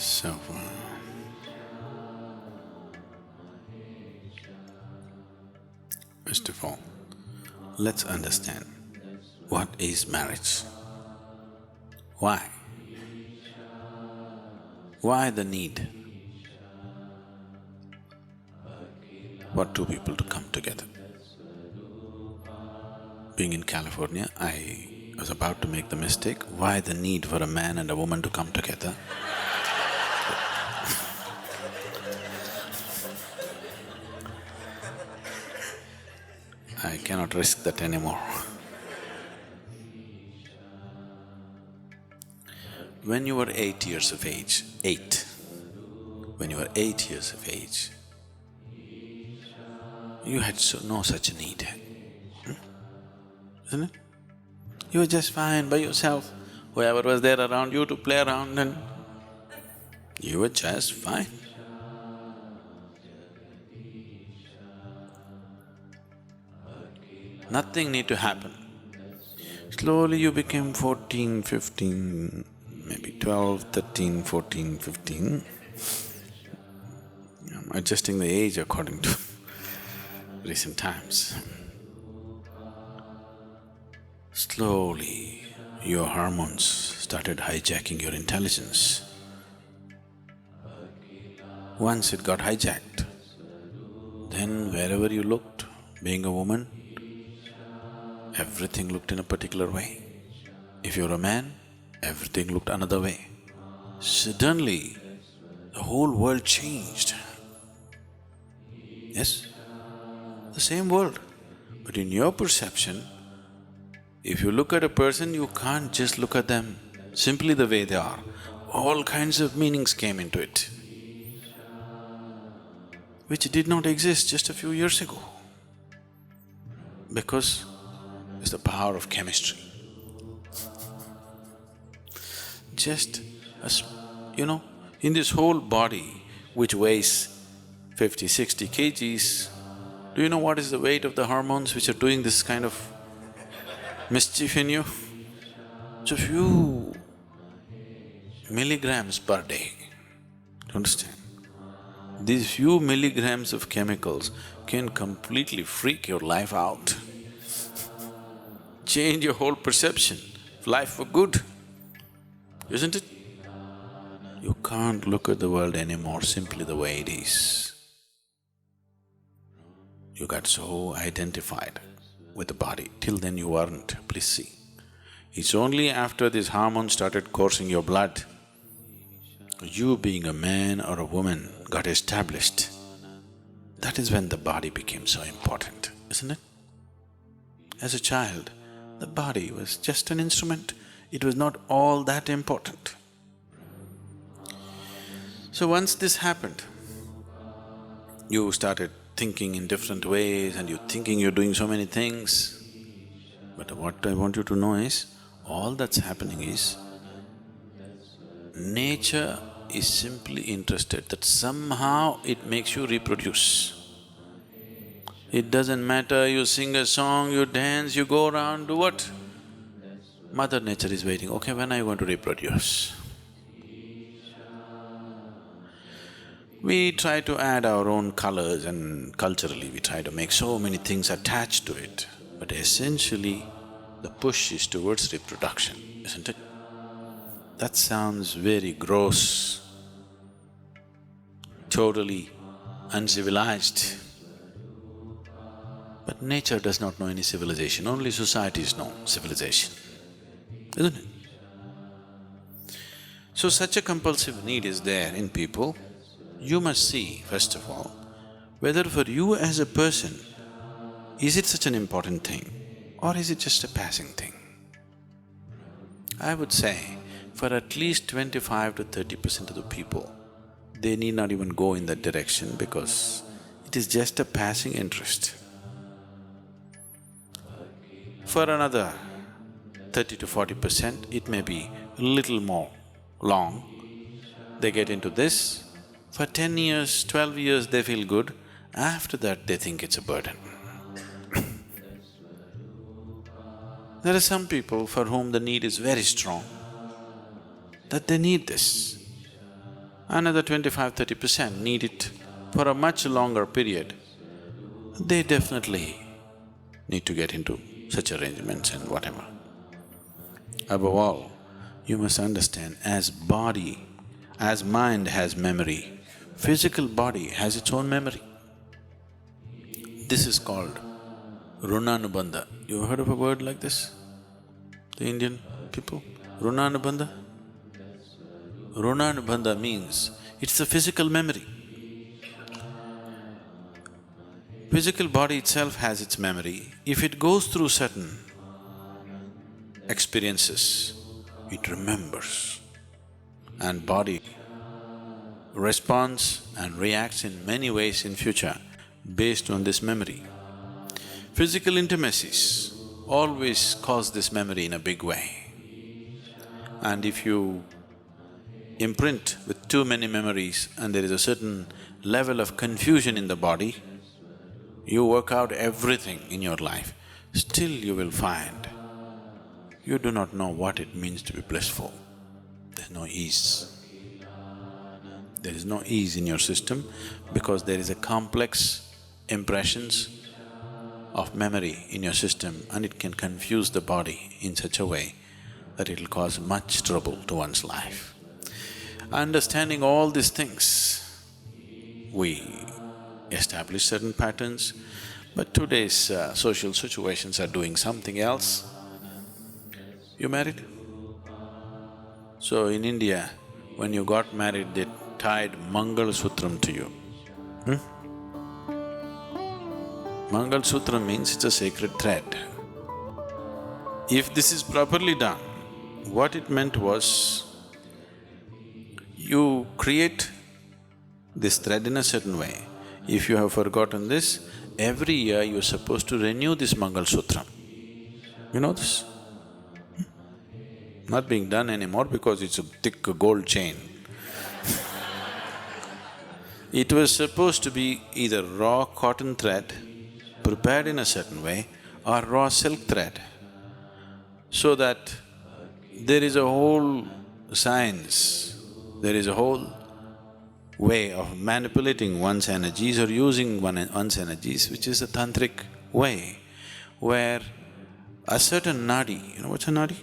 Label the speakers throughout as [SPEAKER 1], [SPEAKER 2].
[SPEAKER 1] So, first of all, let's understand what is marriage. Why? Why the need for two people to come together? Being in California, I was about to make the mistake, why the need for a man and a woman to come together? I cannot risk that anymore. When you were 8 years of age, when you were 8 years of age, you had no such need, isn't it? You were just fine by yourself, whoever was there around you to play around and you were just fine. Nothing need to happen. Slowly you became 14, 15, maybe 12, 13, 14, 15. I'm adjusting the age according to recent times. Slowly, your hormones started hijacking your intelligence. Once it got hijacked, then wherever you looked, being a woman, everything looked in a particular way. If you're a man, everything looked another way. Suddenly, the whole world changed. Yes, the same world, but in your perception, if you look at a person, you can't just look at them simply the way they are. All kinds of meanings came into it, which did not exist just a few years ago, because it's the power of chemistry. Just as, in this whole body which weighs 50, 60 kgs, do you know what is the weight of the hormones which are doing this kind of mischief in you? It's a few milligrams per day, do you understand? These few milligrams of chemicals can completely freak your life out, change your whole perception of life for good, isn't it? You can't look at the world anymore simply the way it is. You got so identified with the body, till then you weren't, please see. It's only after these hormones started coursing your blood, you being a man or a woman got established. That is when the body became so important, isn't it? As a child, the body was just an instrument, it was not all that important. So once this happened, you started thinking in different ways and you're thinking you're doing so many things. But what I want you to know is, all that's happening is, nature is simply interested that somehow it makes you reproduce. It doesn't matter, you sing a song, you dance, you go around, do what? Mother Nature is waiting, okay, when are you going to reproduce? We try to add our own colors and culturally we try to make so many things attached to it, but essentially the push is towards reproduction, isn't it? That sounds very gross, totally uncivilized. But nature does not know any civilization, only societies know civilization, isn't it? So such a compulsive need is there in people. You must see, first of all, whether for you as a person, is it such an important thing or is it just a passing thing? I would say, for at least 25 to 30% of the people, they need not even go in that direction because it is just a passing interest. For another 30 to 40%, it may be a little more long. They get into this, for 10 years, 12 years they feel good, after that they think it's a burden. There are some people for whom the need is very strong, that they need this. another 25–30% need it for a much longer period, they definitely need to get into such arrangements and whatever. Above all, you must understand, as mind has memory, physical body has its own memory. This is called runanubandha. You ever heard of a word like this? The Indian people? Runanubandha? Runanubandha means it's the physical memory. Physical body itself has its memory. If it goes through certain experiences, it remembers, and body responds and reacts in many ways in future based on this memory. Physical intimacies always cause this memory in a big way. And if you imprint with too many memories and there is a certain level of confusion in the body, you work out everything in your life, still you will find you do not know what it means to be blissful. There's no ease. There is no ease in your system because there is a complex impressions of memory in your system, and it can confuse the body in such a way that it'll cause much trouble to one's life. Understanding all these things, we establish certain patterns, but today's social situations are doing something else. You married? So in India, when you got married, they tied Mangal Sutram to you. Mangal Sutra means it's a sacred thread. If this is properly done, what it meant was, you create this thread in a certain way. If you have forgotten this, every year you're supposed to renew this Mangal Sutram. You know this? Not being done anymore because it's a thick gold chain. It was supposed to be either raw cotton thread prepared in a certain way or raw silk thread, so that there is a whole science, there is a whole way of manipulating one's energies or using one's energies, which is a tantric way, where a certain nadi, you know what's a nadi?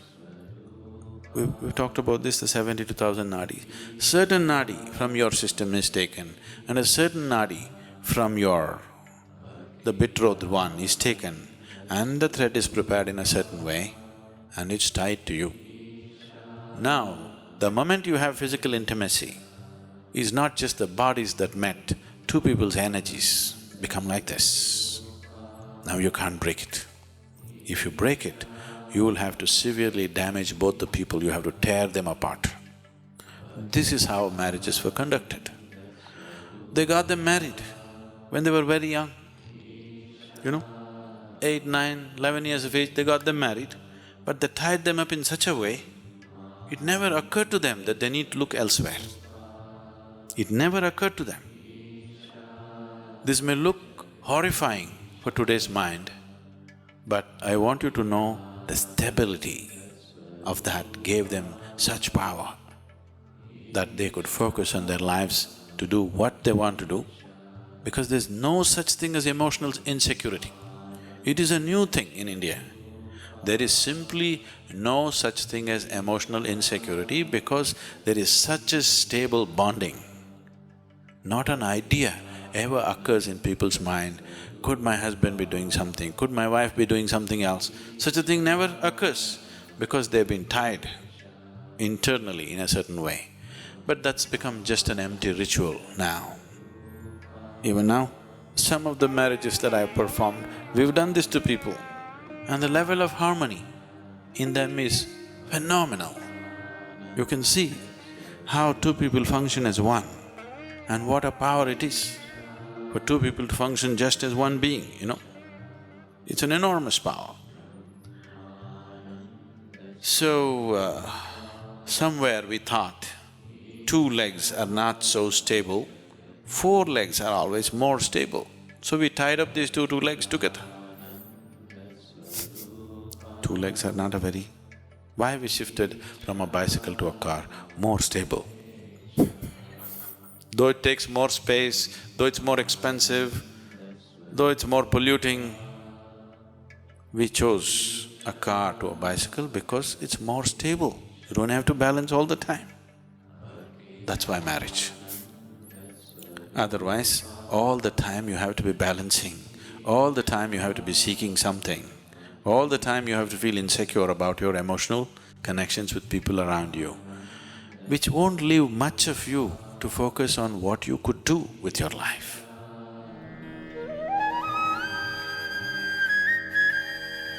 [SPEAKER 1] We've talked about this, the 72,000 nadis. Certain nadi from your system is taken and a certain nadi from the betrothed one is taken, and the thread is prepared in a certain way and it's tied to you. Now, the moment you have physical intimacy, is not just the bodies that met, two people's energies become like this. Now you can't break it. If you break it, you will have to severely damage both the people, you have to tear them apart. This is how marriages were conducted. They got them married when they were very young, 8, 9, 11 years of age, they got them married, but they tied them up in such a way, it never occurred to them that they need to look elsewhere. It never occurred to them. This may look horrifying for today's mind, but I want you to know the stability of that gave them such power that they could focus on their lives to do what they want to do, because there's no such thing as emotional insecurity. It is a new thing in India. There is simply no such thing as emotional insecurity because there is such a stable bonding. Not an idea ever occurs in people's mind, could my husband be doing something, could my wife be doing something else? Such a thing never occurs because they've been tied internally in a certain way. But that's become just an empty ritual now. Even now, some of the marriages that I've performed, we've done this to people, and the level of harmony in them is phenomenal. You can see how two people function as one and what a power it is for two people to function just as one being, It's an enormous power. So, somewhere we thought two legs are not so stable, four legs are always more stable. So we tied up these two legs together. Two legs are not a very… Why we shifted from a bicycle to a car? More stable. Though it takes more space, though it's more expensive, though it's more polluting, we chose a car to a bicycle because it's more stable. You don't have to balance all the time. That's why marriage. Otherwise, all the time you have to be balancing, all the time you have to be seeking something, all the time you have to feel insecure about your emotional connections with people around you, which won't leave much of you to focus on what you could do with your life.